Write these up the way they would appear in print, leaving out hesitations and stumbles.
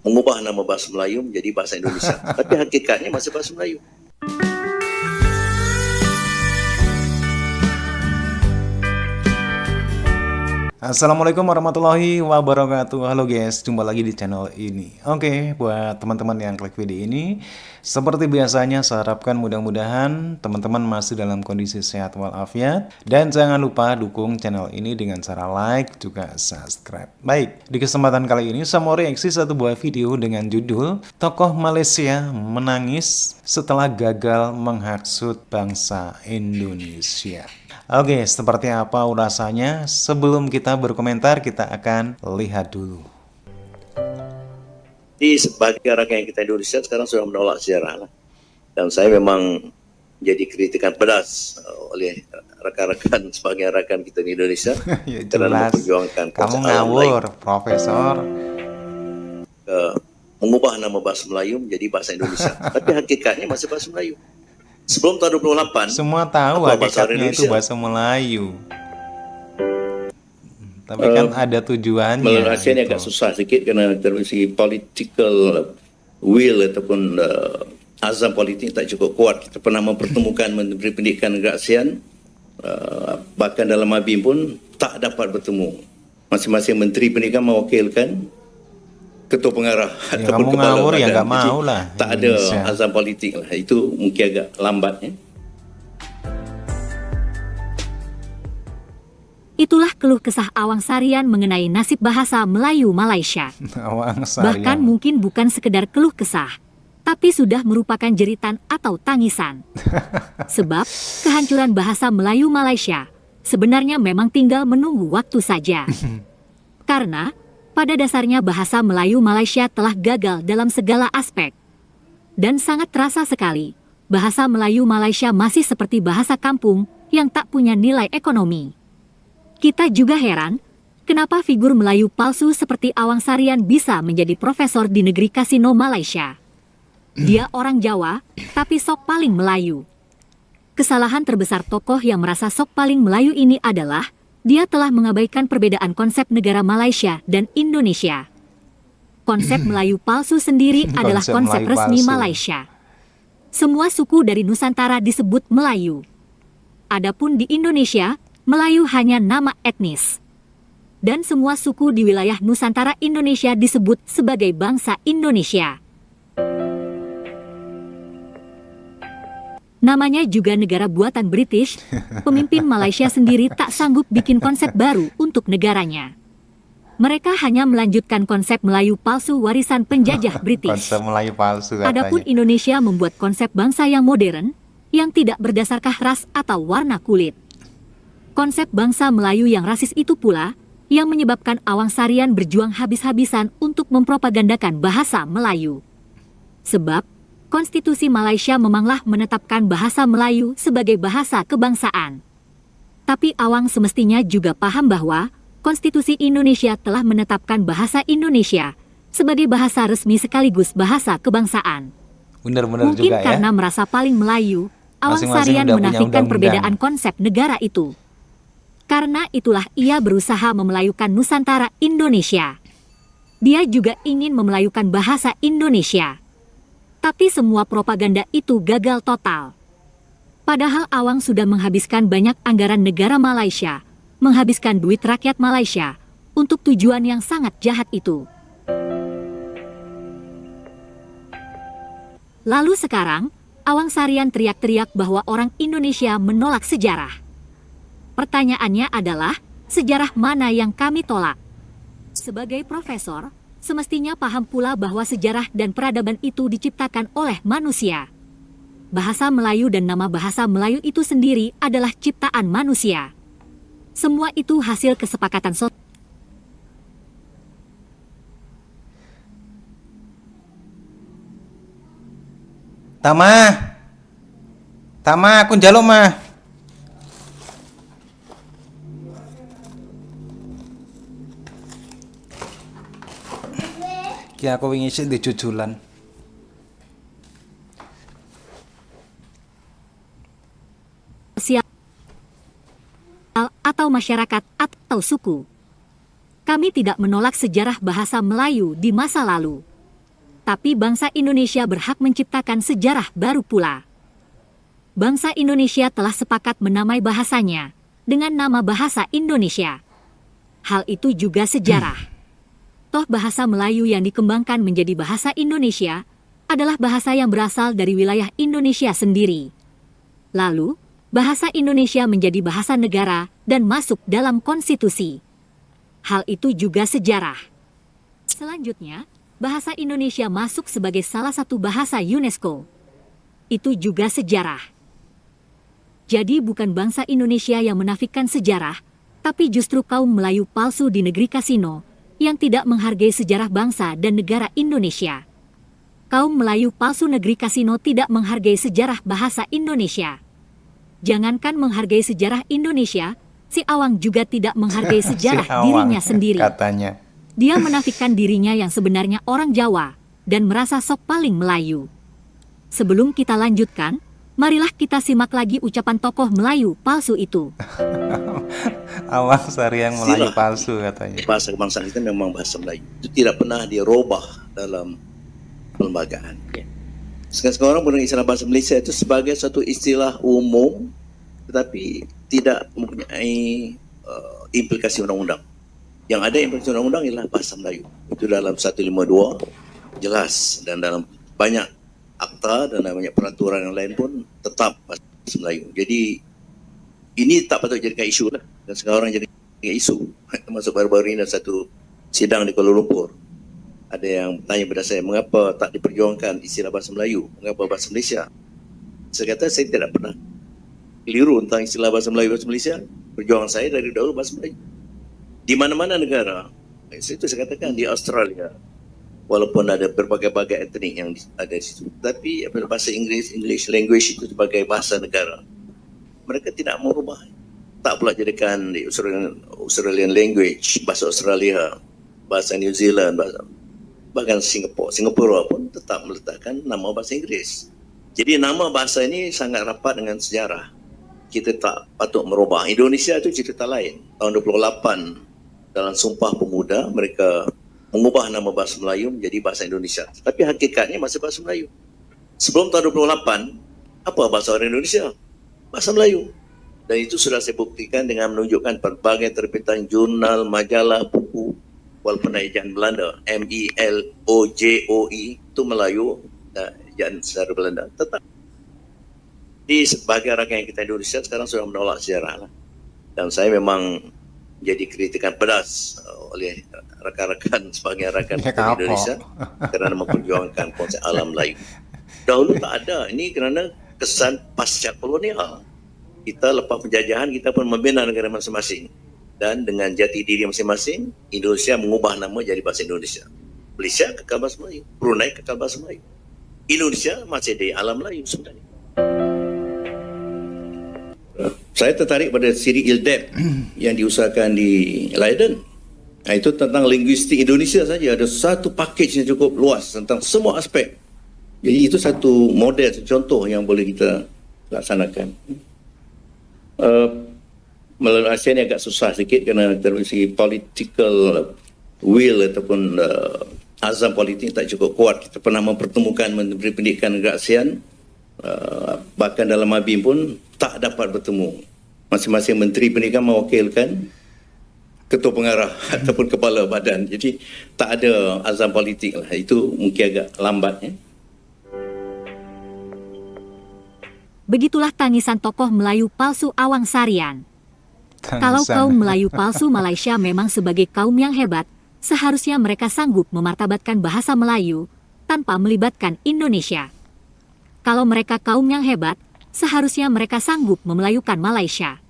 mengubah nama bahasa Melayu menjadi bahasa Indonesia. Tapi hakikatnya masih bahasa Melayu. Assalamualaikum warahmatullahi wabarakatuh. Halo guys, jumpa lagi di channel ini. Oke, buat teman-teman yang klik video ini, seperti biasanya saya harapkan mudah-mudahan teman-teman masih dalam kondisi sehat walafiat. Dan jangan lupa dukung channel ini dengan cara like juga subscribe. Baik, di kesempatan kali ini saya mau reaksi satu buah video dengan judul Tokoh Malaysia menangis setelah gagal menghasut bangsa Indonesia. Oke, seperti apa ulasannya? Sebelum kita berkomentar, kita akan lihat dulu. Di sebagai rakyat kita Indonesia sekarang sudah menolak sejarah lah. Dan saya memang jadi kritikan pedas oleh rekan-rekan sebagai rakan kita di Indonesia. Ya, karena jelas. memperjuangkan Kamu ngawur, Profesor. Mengubah nama bahasa Melayu menjadi bahasa Indonesia. Tapi hakikatnya masih bahasa Melayu. Sebelum tahun 28, semua tahu hakikatnya itu bahasa Melayu. Tapi kan ada tujuannya. Melahirkan gitu. Agak susah sedikit karena dari segi political will ataupun azam politik tak cukup kuat. Kita pernah mempertemukan Menteri Pendidikan Negara ASEAN, bahkan dalam ABIM pun tak dapat bertemu. Masing-masing Menteri Pendidikan mewakilkan ketua pengarah ya, ataupun kamu kepala ngawur ya nggak lembaga. mau lah. Tak ada azam politik lah. Itu mungkin agak lambat ya. Itulah keluh kesah Awang Sarian mengenai nasib bahasa Melayu Malaysia. Awang Sarian. Bahkan mungkin bukan sekedar keluh kesah, tapi sudah merupakan jeritan atau tangisan. Sebab kehancuran bahasa Melayu Malaysia sebenarnya memang tinggal menunggu waktu saja. Karena pada dasarnya bahasa Melayu Malaysia telah gagal dalam segala aspek. Dan sangat terasa sekali, bahasa Melayu Malaysia masih seperti bahasa kampung yang tak punya nilai ekonomi. Kita juga heran, kenapa figur Melayu palsu seperti Awang Sarian bisa menjadi profesor di negeri kasino Malaysia. Dia orang Jawa, tapi sok paling Melayu. Kesalahan terbesar tokoh yang merasa sok paling Melayu ini adalah dia telah mengabaikan perbedaan konsep negara Malaysia dan Indonesia. Konsep Melayu palsu sendiri adalah konsep resmi Malaysia. Semua suku dari Nusantara disebut Melayu. Adapun di Indonesia, Melayu hanya nama etnis. Dan semua suku di wilayah Nusantara Indonesia disebut sebagai bangsa Indonesia. Namanya juga negara buatan British, pemimpin Malaysia sendiri tak sanggup bikin konsep baru untuk negaranya. Mereka hanya melanjutkan konsep Melayu palsu warisan penjajah British. Konsep Melayu palsu katanya. Adapun Indonesia membuat konsep bangsa yang modern, yang tidak berdasarkan ras atau warna kulit. Konsep bangsa Melayu yang rasis itu pula, yang menyebabkan Awang Sarian berjuang habis-habisan untuk mempropagandakan bahasa Melayu. Sebab, Konstitusi Malaysia memanglah menetapkan bahasa Melayu sebagai bahasa kebangsaan. Tapi Awang semestinya juga paham bahwa Konstitusi Indonesia telah menetapkan bahasa Indonesia sebagai bahasa resmi sekaligus bahasa kebangsaan. Benar-benar Mungkin juga karena ya. merasa paling Melayu, Awang Masing-masing Sarian udah punya menafikan undang-undang. perbedaan konsep negara itu. Karena itulah ia berusaha memelayukan Nusantara Indonesia. Dia juga ingin memelayukan bahasa Indonesia. Tapi semua propaganda itu gagal total. Padahal Awang sudah menghabiskan banyak anggaran negara Malaysia, menghabiskan duit rakyat Malaysia, untuk tujuan yang sangat jahat itu. Lalu sekarang, Awang Sarian teriak-teriak bahwa orang Indonesia menolak sejarah. Pertanyaannya adalah, sejarah mana yang kami tolak? Sebagai profesor, semestinya paham pula bahwa sejarah dan peradaban itu diciptakan oleh manusia. Bahasa Melayu dan nama bahasa Melayu itu sendiri adalah ciptaan manusia. Semua itu hasil kesepakatan sosial. Tama, aku njaluk mah. Ki aku wingi sik di jujulan. Atau masyarakat atau suku. Kami tidak menolak sejarah bahasa Melayu di masa lalu. Tapi bangsa Indonesia berhak menciptakan sejarah baru pula. Bangsa Indonesia telah sepakat menamai bahasanya dengan nama Bahasa Indonesia. Hal itu juga sejarah. Toh bahasa Melayu yang dikembangkan menjadi bahasa Indonesia adalah bahasa yang berasal dari wilayah Indonesia sendiri. Lalu, bahasa Indonesia menjadi bahasa negara dan masuk dalam konstitusi. Hal itu juga sejarah. Selanjutnya, bahasa Indonesia masuk sebagai salah satu bahasa UNESCO. Itu juga sejarah. Jadi bukan bangsa Indonesia yang menafikan sejarah, tapi justru kaum Melayu palsu di negeri kasino yang tidak menghargai sejarah bangsa dan negara Indonesia. Kaum Melayu palsu negeri kasino tidak menghargai sejarah bahasa Indonesia. Jangankan menghargai sejarah Indonesia, si Awang juga tidak menghargai sejarah dirinya sendiri. Katanya. Dia menafikan dirinya yang sebenarnya orang Jawa dan merasa sok paling Melayu. Sebelum kita lanjutkan, marilah kita simak lagi ucapan tokoh Melayu palsu itu. Awang Sariang Melayu palsu katanya. Bahasa kebangsaan kita memang bahasa Melayu. Itu tidak pernah dirubah dalam pelembagaan. Sekarang penggunaan istilah bahasa Malaysia itu sebagai satu istilah umum, tetapi tidak mempunyai implikasi undang-undang. Yang ada implikasi undang-undang ialah bahasa Melayu. Itu dalam 152 jelas, dan dalam banyak akta dan banyak peraturan yang lain pun tetap bahasa Melayu. Jadi ini tak patut jadikan isu lah. Dan sekarang jadi isu. Termasuk baru-baru ini ada satu sidang di Kuala Lumpur. Ada yang tanya kepada saya, mengapa tak diperjuangkan istilah bahasa Melayu? Mengapa bahasa Malaysia? Saya kata saya tidak pernah keliru tentang istilah bahasa Melayu bahasa Malaysia. Perjuangan saya dari dahulu bahasa Melayu. Di mana-mana negara, itu saya katakan di Australia, walaupun ada berbagai-bagai etnik yang ada di situ, tapi bahasa English language itu sebagai bahasa negara. Mereka tidak merubah. Tak pula jadikan di Australian language, bahasa Australia, bahasa New Zealand, bahkan Singapura pun tetap meletakkan nama bahasa Inggeris. Jadi nama bahasa ini sangat rapat dengan sejarah. Kita tak patut merubah. Indonesia itu cerita lain. Tahun 28 dalam Sumpah Pemuda, mereka mengubah nama bahasa Melayu menjadi bahasa Indonesia. Tapi hakikatnya masih bahasa Melayu. Sebelum tahun 28, apa bahasa orang Indonesia? Bahasa Melayu. Dan itu sudah saya buktikan dengan menunjukkan berbagai terbitan jurnal, majalah, buku, walaupun ada ejaan Belanda, MELOJOE, itu Melayu, ejaan secara Belanda, tetap. Di sebagai rakyat kita Indonesia sekarang sudah menolak sejarah lah. Dan saya memang jadi kritikan pedas oleh rakan-rakan sebagai rakan Indonesia kerana memperjuangkan konsep alam Melayu. Dahulu tak ada. Ini kerana kesan pasca kolonial. Kita lepas penjajahan, kita pun membina negara masing-masing. Dan dengan jati diri masing-masing, Indonesia mengubah nama jadi bahasa Indonesia. Malaysia kekal bahasa Melayu. Brunei kekal bahasa Melayu. Indonesia masih di alam Melayu sebenarnya. Saya tertarik pada siri ILDEP yang diusahakan di Leiden. Itu tentang linguistik Indonesia saja. Ada satu package yang cukup luas tentang semua aspek. Jadi itu satu model, satu contoh yang boleh kita laksanakan. Melalui ASEAN agak susah sedikit kerana dari segi political will ataupun azam politik tak cukup kuat. Kita pernah mempertemukan Menteri Pendidikan negara ASEAN, bahkan dalam MABIM pun tak dapat bertemu. Masing-masing Menteri Pendidikan mewakilkan ketua pengarah ataupun kepala badan. Jadi tak ada azam politik lah. Itu mungkin agak lambat. Begitulah tangisan tokoh Melayu palsu Awang Sarian. Kalau kaum Melayu palsu Malaysia memang sebagai kaum yang hebat, seharusnya mereka sanggup memartabatkan bahasa Melayu tanpa melibatkan Indonesia. Kalau mereka kaum yang hebat, seharusnya mereka sanggup memelayukan Malaysia.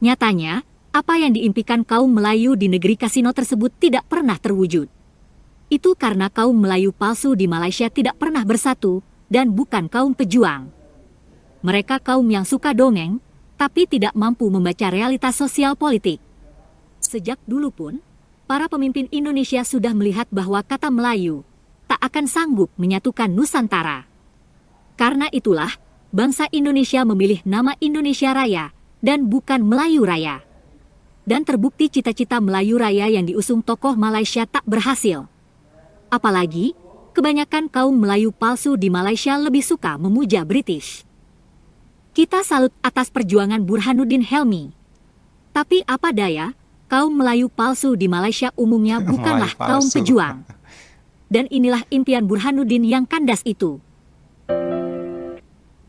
Nyatanya, apa yang diimpikan kaum Melayu di negeri kasino tersebut tidak pernah terwujud. Itu karena kaum Melayu palsu di Malaysia tidak pernah bersatu dan bukan kaum pejuang. Mereka kaum yang suka dongeng, tapi tidak mampu membaca realitas sosial politik. Sejak dulu pun, para pemimpin Indonesia sudah melihat bahwa kata Melayu tak akan sanggup menyatukan Nusantara. Karena itulah, bangsa Indonesia memilih nama Indonesia Raya dan bukan Melayu Raya. Dan terbukti cita-cita Melayu Raya yang diusung tokoh Malaysia tak berhasil. Apalagi, kebanyakan kaum Melayu palsu di Malaysia lebih suka memuja British. Kita salut atas perjuangan Burhanuddin Helmi. Tapi apa daya, kaum Melayu palsu di Malaysia umumnya bukanlah Melayu kaum palsu. pejuang. Dan inilah impian Burhanuddin yang kandas itu.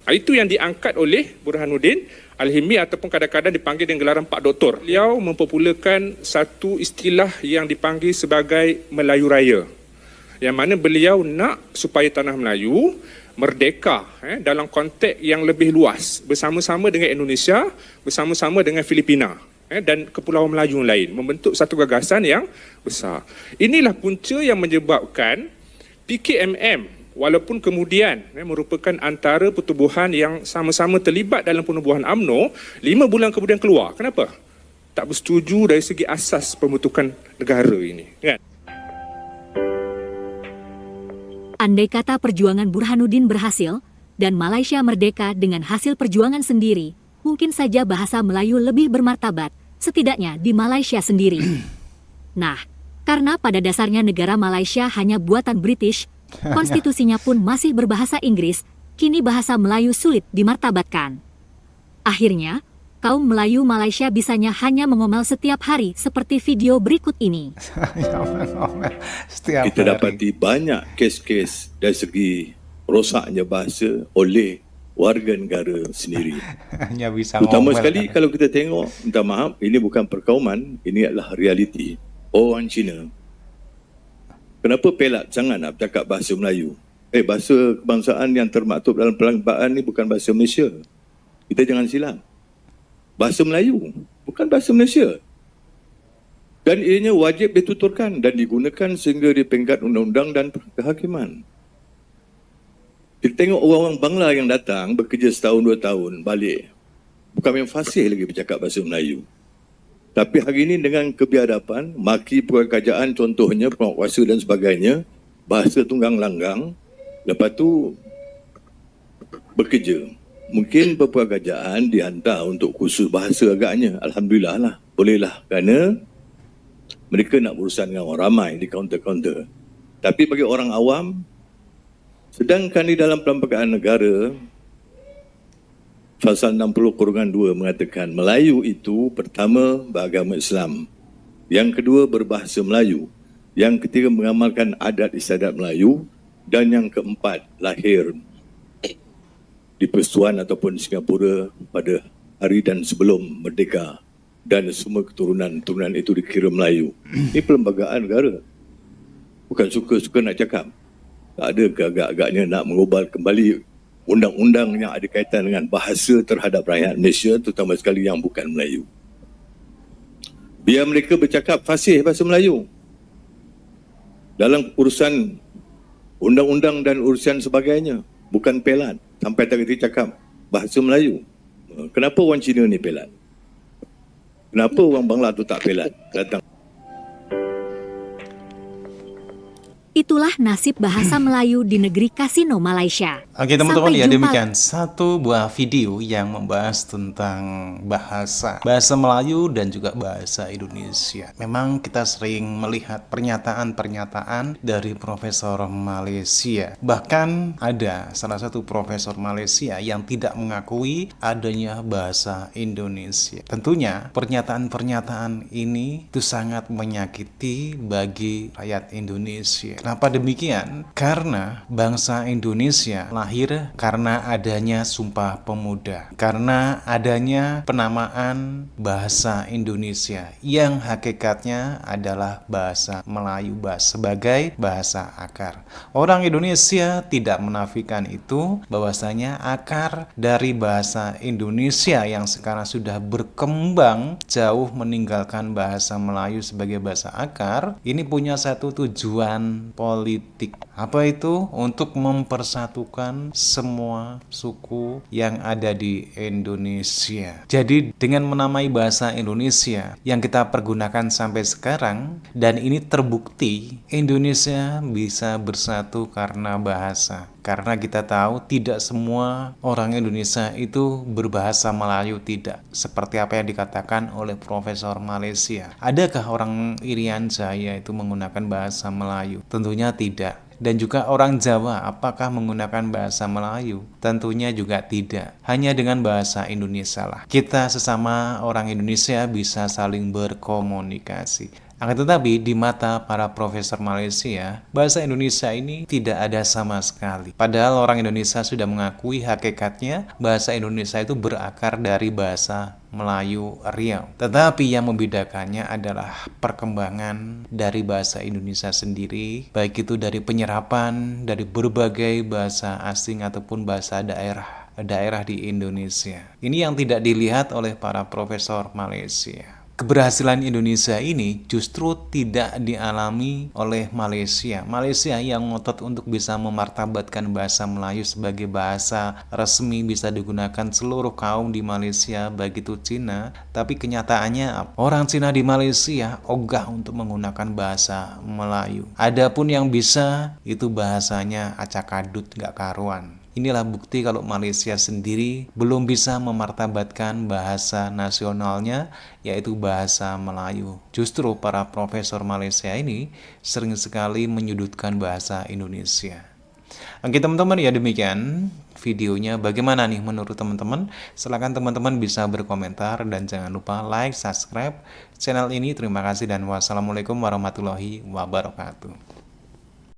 Itu yang diangkat oleh Burhanuddin Al-Hilmi ataupun kadang-kadang dipanggil dengan gelaran Pak Doktor. Beliau mempopularkan satu istilah yang dipanggil sebagai Melayu Raya. Yang mana beliau nak supaya tanah Melayu merdeka dalam konteks yang lebih luas bersama-sama dengan Indonesia, bersama-sama dengan Filipina dan Kepulauan Melayu yang lain, membentuk satu gagasan yang besar. Inilah punca yang menyebabkan PKMM walaupun kemudian merupakan antara pertubuhan yang sama-sama terlibat dalam penubuhan UMNO, 5 bulan kemudian keluar. Kenapa? Tak bersetuju dari segi asas pembentukan negara ini, kan? Andai kata perjuangan Burhanuddin berhasil dan Malaysia merdeka dengan hasil perjuangan sendiri, mungkin saja bahasa Melayu lebih bermartabat, setidaknya di Malaysia sendiri. Nah, karena pada dasarnya negara Malaysia hanya buatan British, konstitusinya pun masih berbahasa Inggris, kini bahasa Melayu sulit dimartabatkan. Akhirnya, kaum Melayu Malaysia bisanya hanya mengomel setiap hari seperti video berikut ini. Setiap Kita hari. dapati banyak kes-kes dari segi rosaknya bahasa oleh warga negara sendiri. Hanya bisa Utama ngomel. sekali kalau kita tengok, minta maaf, ini bukan perkauman, ini adalah realiti. Orang Cina, kenapa pelat sangat nak bercakap bahasa Melayu? Bahasa kebangsaan yang termaktub dalam perlembagaan ni bukan bahasa Malaysia. Kita jangan silap. Bahasa Melayu, bukan bahasa Malaysia. Dan ianya wajib dituturkan dan digunakan sehingga di peringkat undang-undang dan kehakiman. Kita tengok orang-orang Bangla yang datang bekerja setahun, 2 tahun, balik. Bukan yang fasih lagi bercakap bahasa Melayu. Tapi hari ini dengan kebiadaban, maki perkara kerajaan contohnya, penguasa dan sebagainya, bahasa tunggang langgang, lepas tu bekerja. Mungkin beberapa kerajaan dihantar untuk kursus bahasa agaknya. Alhamdulillah lah, bolehlah. Kerana mereka nak berurusan dengan orang ramai di kaunter-kaunter. Tapi bagi orang awam, sedangkan di dalam perlembagaan negara, Pasal 60/2 mengatakan Melayu itu pertama beragama Islam, yang kedua berbahasa Melayu, yang ketiga mengamalkan adat istiadat Melayu, dan yang keempat lahir di Persatuan ataupun Singapura pada hari dan sebelum merdeka, dan semua keturunan itu dikira Melayu. Ini perlembagaan negara. Bukan suka-suka nak cakap. Tak ada agak-agaknya nak mengubah kembali undang-undang yang ada kaitan dengan bahasa terhadap rakyat Malaysia, terutama sekali yang bukan Melayu. Biar mereka bercakap fasih bahasa Melayu. Dalam urusan undang-undang dan urusan sebagainya, bukan pelat. Sampai tak kerti cakap bahasa Melayu. Kenapa orang Cina ni pelat? Kenapa orang Bangla tu tak pelat? Datang. Itulah nasib bahasa Melayu di negeri kasino Malaysia. Oke teman-teman, Sampai ya jumpa. demikian satu buah video yang membahas tentang bahasa Melayu dan juga bahasa Indonesia. Memang kita sering melihat pernyataan-pernyataan dari profesor Malaysia. Bahkan ada salah satu profesor Malaysia yang tidak mengakui adanya bahasa Indonesia. Tentunya pernyataan-pernyataan ini itu sangat menyakiti bagi rakyat Indonesia. Kenapa demikian? Karena bangsa Indonesia lahir karena adanya Sumpah Pemuda, karena adanya penamaan bahasa Indonesia yang hakikatnya adalah bahasa Melayu sebagai bahasa akar. Orang Indonesia tidak menafikan itu, bahwasanya akar dari bahasa Indonesia yang sekarang sudah berkembang jauh meninggalkan bahasa Melayu sebagai bahasa akar, ini punya satu tujuan politik. Apa itu? Untuk mempersatukan semua suku yang ada di Indonesia. Jadi dengan menamai bahasa Indonesia yang kita pergunakan sampai sekarang, dan ini terbukti Indonesia bisa bersatu karena bahasa. Karena kita tahu tidak semua orang Indonesia itu berbahasa Melayu, tidak. Seperti apa yang dikatakan oleh Profesor Malaysia. Adakah orang Irian Jaya itu menggunakan bahasa Melayu? Tentunya tidak. Dan juga orang Jawa, apakah menggunakan bahasa Melayu? Tentunya juga tidak. Hanya dengan bahasa Indonesia lah. Kita sesama orang Indonesia bisa saling berkomunikasi. Akan tetapi di mata para profesor Malaysia, bahasa Indonesia ini tidak ada sama sekali. Padahal orang Indonesia sudah mengakui hakikatnya bahasa Indonesia itu berakar dari bahasa Melayu Riau. Tetapi yang membedakannya adalah perkembangan dari bahasa Indonesia sendiri, baik itu dari penyerapan dari berbagai bahasa asing ataupun bahasa daerah di Indonesia. Ini yang tidak dilihat oleh para profesor Malaysia. Keberhasilan Indonesia ini justru tidak dialami oleh Malaysia. Malaysia yang ngotot untuk bisa memartabatkan bahasa Melayu sebagai bahasa resmi bisa digunakan seluruh kaum di Malaysia, baik itu Cina. Tapi kenyataannya orang Cina di Malaysia ogah untuk menggunakan bahasa Melayu. Adapun yang bisa itu bahasanya acak-adut gak karuan. Inilah bukti kalau Malaysia sendiri belum bisa memartabatkan bahasa nasionalnya, yaitu bahasa Melayu. Justru para profesor Malaysia ini sering sekali menyudutkan bahasa Indonesia. Oke teman-teman, ya demikian videonya. Bagaimana nih menurut teman-teman? Silahkan teman-teman bisa berkomentar dan jangan lupa like, subscribe channel ini. Terima kasih dan wassalamualaikum warahmatullahi wabarakatuh.